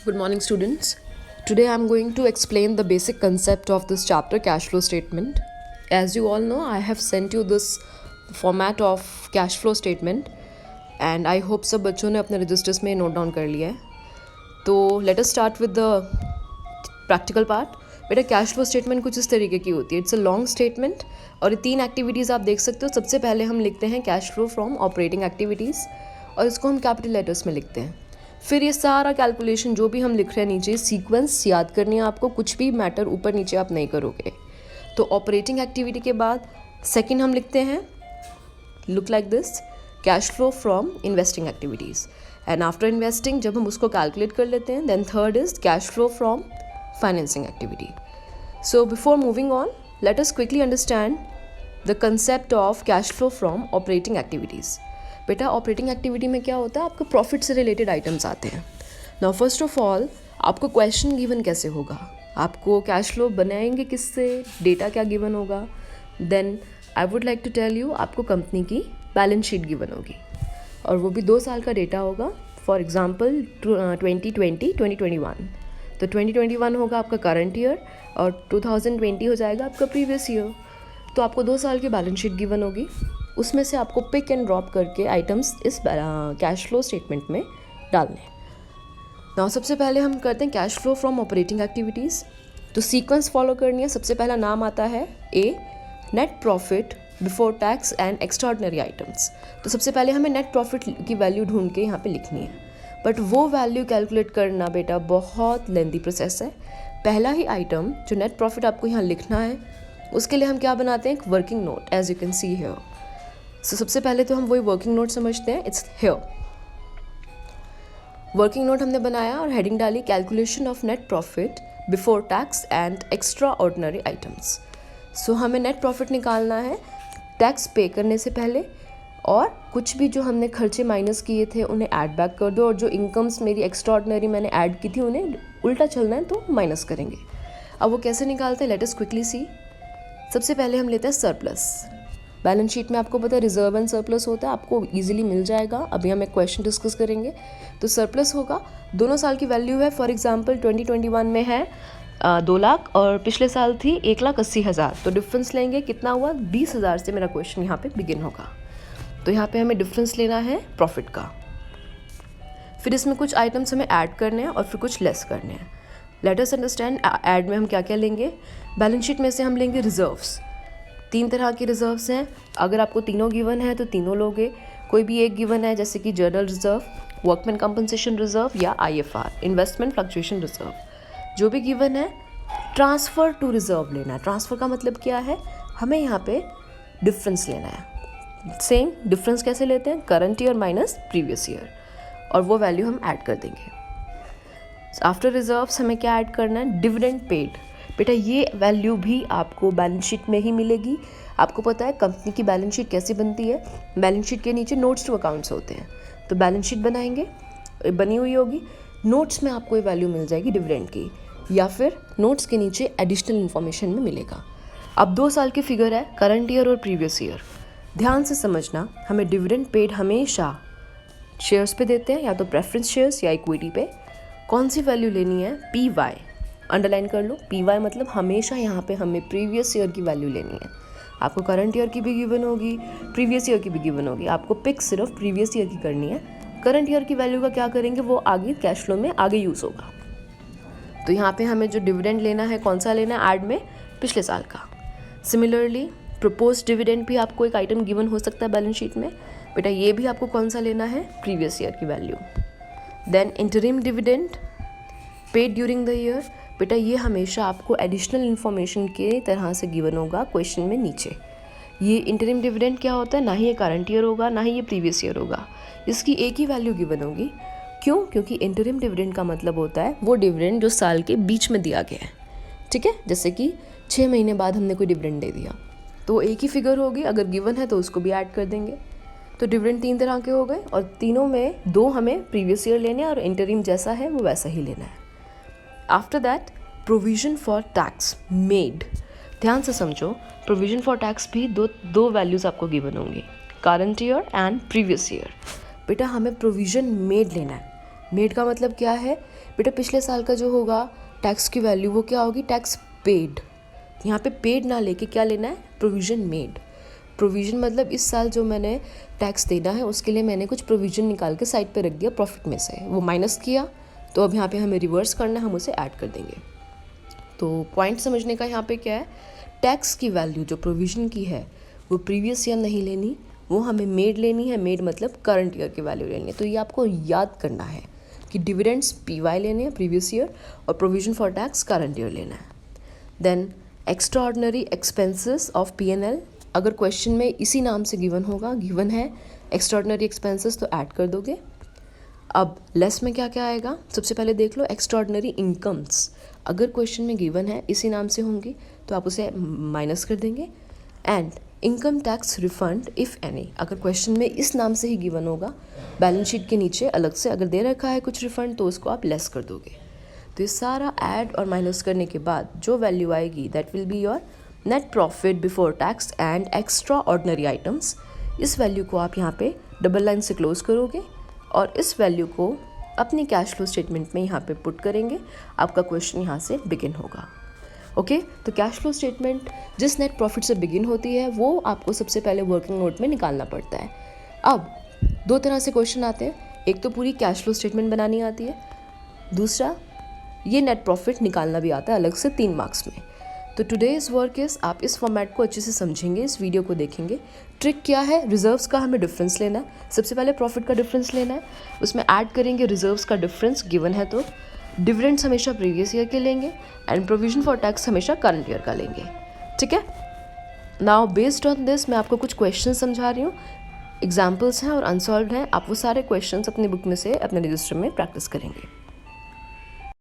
Good morning, students. Today I'm going to explain the basic concept of this chapter, cash flow statement. As you all know, I have sent you this format of cash flow statement and I hope सब बच्चों ने अपने registers में note down कर लिया है. तो let us start with the practical part. बेटा कैश फ्लो स्टेटमेंट कुछ इस तरीके की होती है. इट्स अ लॉन्ग स्टेटमेंट और ये 3 एक्टिविटीज़ आप देख सकते हो. सबसे पहले हम लिखते हैं cash flow from operating activities और इसको हम कैपिटल लेटर्स में लिखते हैं. फिर ये सारा कैलकुलेशन जो भी हम लिख रहे हैं नीचे सीक्वेंस याद करनी है आपको. कुछ भी मैटर ऊपर नीचे आप नहीं करोगे. तो ऑपरेटिंग एक्टिविटी के बाद सेकेंड हम लिखते हैं look like this cash flow from investing activities and after investing जब हम उसको कैलकुलेट कर लेते हैं then third is cash flow from financing activity. So before moving on, let us quickly understand the concept of cash flow from operating activities. बेटा operating activity में क्या होता है, आपको प्रॉफिट से रिलेटेड आइटम्स आते हैं. नाउ फर्स्ट ऑफ ऑल आपको क्वेश्चन गिवन कैसे होगा, आपको कैश फ्लो बनाएंगे किससे, डेटा क्या गिवन होगा. Then I would like to tell you आपको कंपनी की बैलेंस शीट गिवन होगी और वो भी 2 साल का डेटा होगा. For example 2020-2021. तो 2021 होगा आपका करंट ईयर और 2020 हो जाएगा आपका प्रीवियस ईयर. तो आपको 2 साल की बैलेंस शीट गिवन होगी, उसमें से आपको पिक एंड ड्रॉप करके आइटम्स इस कैश फ्लो स्टेटमेंट में डालने. नाउ सबसे पहले हम करते हैं cash flow from operating activities. तो सीक्वेंस फॉलो करनी है. सबसे पहला नाम आता है a net profit before tax and extraordinary items. तो सबसे पहले हमें नेट प्रॉफिट की वैल्यू ढूंढ के यहाँ पे लिखनी है. बट वो वैल्यू कैलकुलेट करना बेटा बहुत लेंदी प्रोसेस है. पहला ही आइटम जो नेट प्रॉफिट आपको यहाँ लिखना है उसके लिए हम क्या बनाते हैं, एक working note as you can see here. So सबसे पहले तो हम वही वर्किंग नोट समझते हैं. इट्स हियर वर्किंग नोट हमने बनाया और हेडिंग डाली calculation of net profit before tax and extraordinary items. So हमें नेट प्रॉफिट निकालना है टैक्स पे करने से पहले और कुछ भी जो हमने खर्चे माइनस किए थे उन्हें ऐड बैक कर दो और जो इनकम्स मेरी एक्स्ट्रा ऑर्डिनरी मैंने ऐड की थी उन्हें उल्टा चलना है तो माइनस करेंगे. अब वो कैसे निकालते हैं, लेट अस क्विकली सी. सबसे पहले हम लेते हैं सरप्लस. बैलेंस शीट में आपको पता है रिजर्व एंड सरप्लस होता है, आपको इजीली मिल जाएगा. अभी हम एक क्वेश्चन डिस्कस करेंगे. तो सरप्लस होगा, दोनों साल की वैल्यू है. फॉर एग्जाम्पल 2021 में है 2 लाख और पिछले साल थी 1,80,000. तो डिफरेंस लेंगे, कितना हुआ 20,000 से मेरा क्वेश्चन यहाँ पे बिगिन होगा. तो यहाँ पे हमें डिफरेंस लेना है प्रॉफिट का. फिर इसमें कुछ आइटम्स हमें ऐड करने हैं और फिर कुछ लेस करने हैं. लेट अस अंडरस्टैंड ऐड में हम क्या क्या लेंगे. बैलेंस शीट में से हम लेंगे रिजर्व्स. 3 तरह के रिजर्व्स हैं. अगर आपको तीनों गिवन है तो तीनों लोगे. कोई भी एक गिवन है जैसे कि journal reserve, workman compensation reserve या IFR इन्वेस्टमेंट फ्लक्चुएशन रिजर्व, जो भी गिवन है ट्रांसफ़र टू रिजर्व लेना है. ट्रांसफ़र का मतलब क्या है, हमें यहाँ पे डिफरेंस लेना है. सेम डिफरेंस कैसे लेते हैं, current year minus previous year और वो वैल्यू हम ऐड कर देंगे. आफ्टर रिजर्व्स हमें क्या ऐड करना है, डिविडेंड पेड. बेटा ये वैल्यू भी आपको बैलेंस शीट में ही मिलेगी. आपको पता है कंपनी की बैलेंस शीट कैसे बनती है, बैलेंस शीट के नीचे नोट्स टू अकाउंट्स होते हैं. तो बैलेंस शीट बनाएंगे, बनी हुई होगी, नोट्स में आपको ये वैल्यू मिल जाएगी डिविडेंड की, या फिर नोट्स के नीचे एडिशनल इन्फॉर्मेशन में मिलेगा. अब 2 साल की फिगर है, करंट ईयर और प्रीवियस ईयर. ध्यान से समझना, हमें डिविडेंड पेड हमेशा शेयर्स पे देते हैं, या तो प्रेफरेंस शेयर्स या इक्विटी पे. कौन सी वैल्यू लेनी है, PY अंडरलाइन कर लो. PY मतलब हमेशा यहाँ पे हमें प्रीवियस ईयर की वैल्यू लेनी है. आपको करंट ईयर की भी गिवन होगी, प्रीवियस ईयर की भी गिवन होगी, आपको पिक सिर्फ प्रीवियस ईयर की करनी है. करंट ईयर की वैल्यू का क्या करेंगे, वो आगे कैश फ्लो में आगे यूज़ होगा. तो यहाँ पे हमें जो डिविडेंड लेना है कौन सा लेना है, ऐड में पिछले साल का. सिमिलरली प्रपोज डिविडेंड भी आपको एक आइटम गिवन हो सकता है बैलेंस शीट में. बेटा ये भी आपको कौन सा लेना है, प्रीवियस ईयर की value. Then interim dividend paid during the year. बेटा ये हमेशा आपको एडिशनल इन्फॉर्मेशन के तरह से गिवन होगा क्वेश्चन में नीचे. ये इंटरिम डिविडेंड क्या होता है, ना ही ये करंट ईयर होगा ना ही ये प्रीवियस ईयर होगा, इसकी एक ही वैल्यू गिवन होगी. क्यों, क्योंकि इंटरिम डिविडेंड का मतलब होता है वो डिविडेंड जो साल के बीच में दिया गया है. ठीक है, जैसे कि 6 महीने बाद हमने कोई डिविडेंड दे दिया तो एक ही फिगर होगी. अगर गिवन है तो उसको भी ऐड कर देंगे. तो डिविडेंड 3 तरह के हो गए और तीनों में 2 हमें प्रीवियस ईयर लेने हैं और इंटरिम जैसा है वो वैसा ही लेना है. After that provision for tax made. ध्यान से समझो, प्रोविजन फॉर टैक्स भी दो वैल्यूज़ आपको गिवन होंगी, current year and previous year. बेटा हमें प्रोविजन मेड लेना है. मेड का मतलब क्या है बेटा, पिछले साल का जो होगा टैक्स की वैल्यू वो क्या होगी, टैक्स पेड। यहाँ पे पेड ना लेके क्या लेना है, प्रोविज़न मेड। प्रोविज़न मतलब इस साल जो मैंने टैक्स देना है उसके लिए मैंने कुछ प्रोविज़न निकाल के साइड पे रख दिया प्रॉफिट में से, वो माइनस किया, तो अब यहाँ पे हमें रिवर्स करना है, हम उसे ऐड कर देंगे। तो पॉइंट समझने का यहाँ पे क्या है, टैक्स की वैल्यू जो प्रोविज़न की है वो प्रीवियस ईयर नहीं लेनी, वो हमें मेड लेनी है। मेड मतलब करंट ईयर की वैल्यू लेनी है। तो ये आपको याद करना है कि डिविडेंड्स पीवाई लेने हैं प्रीवियस ईयर और provision for tax current year लेना है। Then extraordinary expenses of P&L, अगर क्वेश्चन में इसी नाम से गिवन होगा, गिवन है एक्स्ट्रा ऑर्डिनरी एक्सपेंसेस, तो ऐड कर दोगे। अब लेस में क्या क्या आएगा, सबसे पहले देख लो एक्स्ट्रा ऑर्डिनरी इनकम्स, अगर क्वेश्चन में गिवन है इसी नाम से होंगी तो आप उसे माइनस कर देंगे। And income tax refund if any, अगर क्वेश्चन में इस नाम से ही गिवन होगा, बैलेंस शीट के नीचे अलग से अगर दे रखा है कुछ रिफंड तो उसको आप लेस कर दोगे। तो ये सारा ऐड और माइनस करने के बाद जो वैल्यू आएगी that will be your net profit before tax and extraordinary items. इस वैल्यू को आप यहाँ पे डबल लाइन से क्लोज करोगे और इस वैल्यू को अपनी कैश फ्लो स्टेटमेंट में यहाँ पे पुट करेंगे। आपका क्वेश्चन यहाँ से बिगिन होगा। ओके, तो कैश फ्लो स्टेटमेंट जिस नेट प्रॉफिट से बिगिन होती है वो आपको सबसे पहले वर्किंग नोट में निकालना पड़ता है। अब दो तरह से क्वेश्चन आते हैं, एक तो पूरी कैश फ्लो स्टेटमेंट बनानी आती है, दूसरा ये नेट प्रॉफिट निकालना भी आता है अलग से 3 मार्क्स में। तो टुडेज़ वर्क इज़, आप इस फॉर्मेट को अच्छे से समझेंगे, इस वीडियो को देखेंगे। ट्रिक क्या है, रिजर्व्स का हमें डिफरेंस लेना है। सबसे पहले प्रॉफिट का डिफरेंस लेना है, उसमें ऐड करेंगे रिजर्व्स का डिफरेंस, गिवन है तो डिविडेंड्स हमेशा प्रीवियस ईयर के लेंगे एंड प्रोविजन फॉर टैक्स हमेशा करंट ईयर का लेंगे। ठीक है, नाउ बेस्ड ऑन दिस मैं आपको कुछ क्वेश्चन समझा रही हूँ, एग्जाम्पल्स हैं और अनसॉल्व्ड हैं। आप वो सारे क्वेश्चंस अपनी बुक में से अपने रजिस्टर में प्रैक्टिस करेंगे।